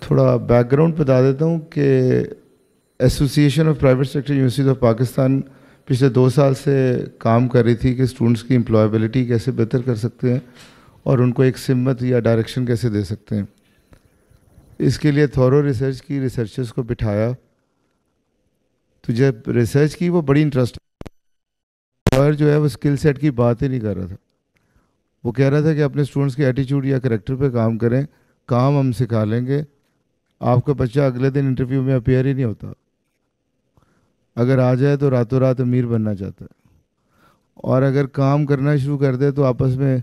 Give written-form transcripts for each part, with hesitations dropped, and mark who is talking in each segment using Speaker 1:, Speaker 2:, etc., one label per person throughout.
Speaker 1: تھوڑا back ground بتا دیتا ہوں کہ association of private sector universities of Pakistan پچھلے 2 سال سے کام کر رہی تھی کہ اسٹوڈنٹس کی امپلائبلٹی کیسے بہتر کر سکتے ہیں اور ان کو ایک سمت یا ڈائریکشن کیسے دے سکتے ہیں. اس کے لیے تھورو ریسرچ کی، ریسرچرز کو بٹھایا. تو جب ریسرچ کی وہ بڑی انٹرسٹ اور جو ہے وہ اسکل سیٹ کی بات ہی نہیں کر رہا تھا. وہ کہہ رہا تھا کہ اپنے اسٹوڈنٹس کے ایٹیچیوڈ یا کریکٹر پہ کام کریں، کام ہم سکھا لیں گے. آپ کا بچہ اگلے دن انٹرویو میں اپیئر ہی نہیں ہوتا، اگر آ جائے تو راتوں رات امیر بننا چاہتا ہے، اور اگر کام کرنا شروع کر دے تو آپس میں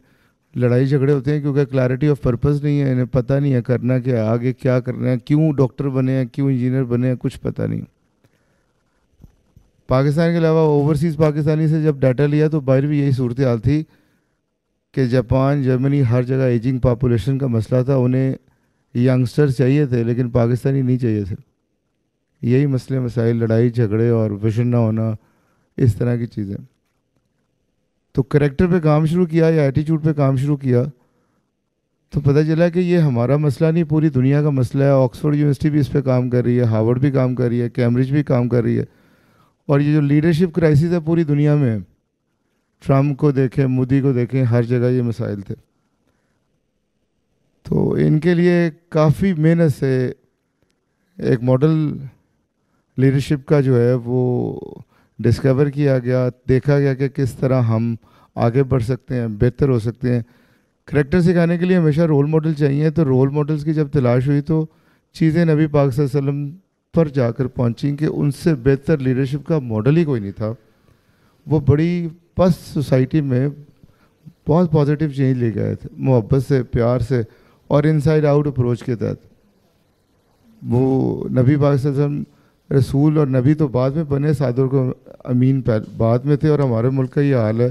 Speaker 1: لڑائی جھگڑے ہوتے ہیں کیونکہ کلیئرٹی آف پرپز نہیں ہے، انہیں پتہ نہیں ہے کرنا کیا، آگے کیا کرنا ہے، کیوں ڈاکٹر بنے ہیں، کیوں انجینئر بنے ہیں، کچھ پتہ نہیں. پاکستان کے علاوہ اوورسیز پاکستانی سے جب ڈیٹا لیا تو باہر بھی یہی صورتحال تھی کہ جاپان، جرمنی، ہر جگہ ایجنگ پاپولیشن کا مسئلہ تھا. انہیں ینگسٹر چاہیے تھے لیکن پاکستانی نہیں چاہیے تھے. یہی مسئلے مسائل، لڑائی جھگڑے اور ویژن نہ ہونا، اس طرح کی چیزیں. تو کریکٹر پہ کام شروع کیا یا ایٹیچیوڈ پہ کام شروع کیا تو پتہ چلا کہ یہ ہمارا مسئلہ نہیں، پوری دنیا کا مسئلہ ہے. آکسفورڈ یونیورسٹی بھی اس پہ کام کر رہی ہے، ہارورڈ بھی کام کر رہی ہے، کیمبرج بھی کام کر رہی ہے. اور یہ جو لیڈرشپ کرائسس ہے پوری دنیا میں، ٹرمپ کو دیکھیں، مودی کو دیکھیں، ہر جگہ یہ مسائل تھے. تو ان کے لیے کافی محنت سے ایک ماڈل لیڈرشپ کا جو ہے وہ ڈسکور کیا گیا، دیکھا گیا کہ کس طرح ہم آگے بڑھ سکتے ہیں، بہتر ہو سکتے ہیں. کریکٹر سکھانے کے لیے ہمیشہ رول ماڈل چاہیے. تو رول ماڈلز کی جب تلاش ہوئی تو چیزیں نبی پاک صلی اللہ علیہ وسلم پر جا کر پہنچیں کہ ان سے بہتر لیڈرشپ کا ماڈل ہی کوئی نہیں تھا. وہ بڑی پس سوسائٹی میں بہت پازیٹیو چینج لے گئے تھے، محبت سے، پیار سے اور انسائڈ آؤٹ اپروچ کے تحت. وہ نبی پاک صلی اللہ علیہ وسلم رسول اور نبی تو بعد میں بنے، صادق کو امین بعد میں تھے. اور ہمارے ملک کا یہ حال ہے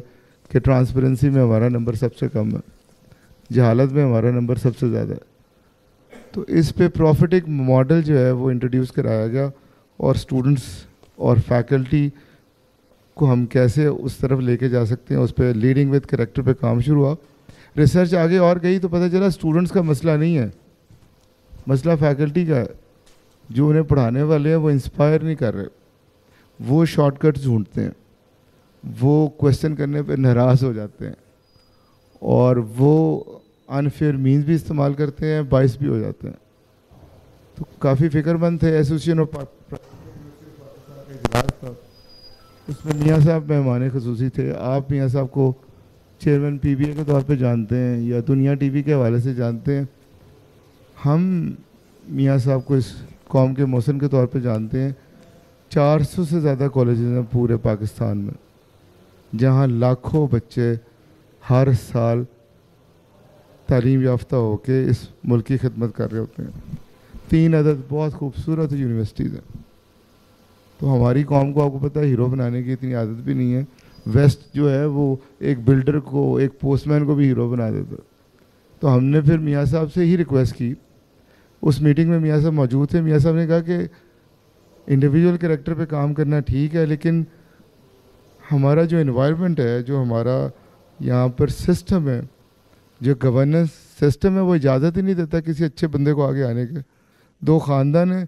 Speaker 1: کہ ٹرانسپیرنسی میں ہمارا نمبر سب سے کم ہے، جہالت میں ہمارا نمبر سب سے زیادہ ہے. تو اس پہ پروفیٹک ماڈل جو ہے وہ انٹروڈیوس کرایا گیا، اور اسٹوڈنٹس اور فیکلٹی کو ہم کیسے اس طرف لے کے جا سکتے ہیں، اس پہ لیڈنگ ود کریکٹر پہ کام شروع ہوا. ریسرچ آگے اور گئی تو پتہ چلا اسٹوڈنٹس کا مسئلہ نہیں ہے، مسئلہ فیکلٹی کا ہے. جو انہیں پڑھانے والے ہیں وہ انسپائر نہیں کر رہے، وہ شارٹ کٹس ڈھونڈتے ہیں، وہ کویسچن کرنے پہ ناراض ہو جاتے ہیں، اور وہ انفیئر مینز بھی استعمال کرتے ہیں، باعث بھی ہو جاتے ہیں. تو کافی فکر مند تھے. ایسوسیشن آف اجلاس تھا، اس میں میاں صاحب مہمان خصوصی تھے. آپ میاں صاحب کو چیئرمین پی بی اے کے طور پہ جانتے ہیں یا دنیا ٹی وی کے حوالے سے جانتے ہیں. ہم میاں صاحب کو اس قوم کے محسن کے طور پہ جانتے ہیں. 400 سے زیادہ کالجز ہیں پورے پاکستان میں، جہاں لاکھوں بچے ہر سال تعلیم یافتہ ہو کے اس ملک کی خدمت کر رہے ہوتے ہیں. 3 عدد بہت خوبصورت یونیورسٹیز ہیں. تو ہماری قوم کو آپ کو پتہ ہے ہیرو بنانے کی اتنی عادت بھی نہیں ہے. ویسٹ جو ہے وہ ایک بلڈر کو، ایک پوسٹ مین کو بھی ہیرو بنا دیتا. تو ہم نے پھر میاں صاحب سے ہی ریکویسٹ کی. اس میٹنگ میں میاں صاحب موجود تھے. میاں صاحب نے کہا کہ انڈیویجول کریکٹر پہ کام کرنا ٹھیک ہے، لیکن ہمارا جو انوائرمنٹ ہے، جو ہمارا یہاں پر سسٹم ہے، جو گورننس سسٹم ہے، وہ اجازت ہی نہیں دیتا کسی اچھے بندے کو آگے آنے کے. 2 خاندان ہیں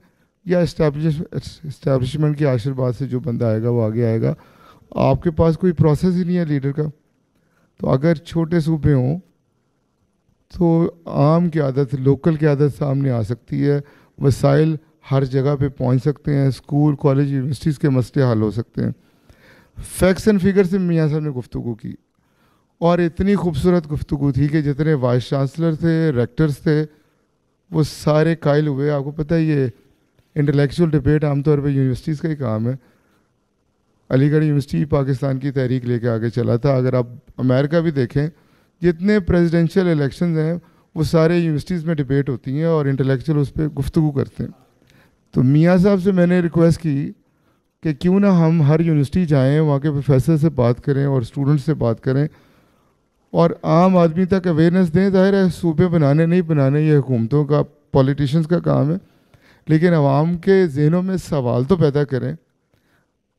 Speaker 1: یا اسٹیبلشمنٹ کی آشیرواد سے جو بندہ آئے گا وہ آگے آئے گا. آپ کے پاس کوئی پروسیس ہی نہیں ہے لیڈر کا. تو اگر چھوٹے صوبے ہوں تو عام قیادت، لوکل قیادت سامنے آ سکتی ہے، وسائل ہر جگہ پہ پہنچ سکتے ہیں، اسکول، کالج، یونیورسٹیز کے مسئلے حل ہو سکتے ہیں. فیکٹس اینڈ فگر سے میاں صاحب نے گفتگو کی، اور اتنی خوبصورت گفتگو تھی کہ جتنے وائس چانسلر تھے، ریکٹرز تھے، وہ سارے قائل ہوئے. آپ کو پتہ ہے یہ انٹلیکچوئل ڈبیٹ عام طور پہ یونیورسٹیز کا ہی کام ہے. علی گڑھ یونیورسٹی پاکستان کی تحریک لے کے آگے چلا تھا. اگر آپ امریکہ بھی دیکھیں، جتنے پریزیڈنشیل الیکشنز ہیں وہ سارے یونیورسٹیز میں ڈبیٹ ہوتی ہیں اور انٹلیکچوئل اس پہ گفتگو کرتے ہیں. تو میاں صاحب سے میں نے ریکویسٹ کی کہ کیوں نہ ہم ہر یونیورسٹی جائیں، وہاں کے پروفیسر سے بات کریں اور اسٹوڈنٹ سے بات کریں اور عام آدمی تک اویئرنیس دیں. ظاہر ہے صوبے بنانے نہیں بنانے یہ حکومتوں کا، پولیٹیشنز کا کام ہے، لیکن عوام کے ذہنوں میں سوال تو پیدا کریں.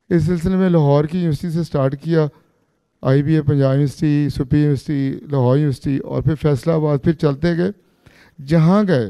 Speaker 1: اس سلسلے میں لاہور کی یونیورسٹی سے سٹارٹ کیا، I B A Punjab university, سپی یونیورسٹی، لاہور یونیورسٹی، اور پھر فیصلہ آباد. پھر چلتے گئے، جہاں گئے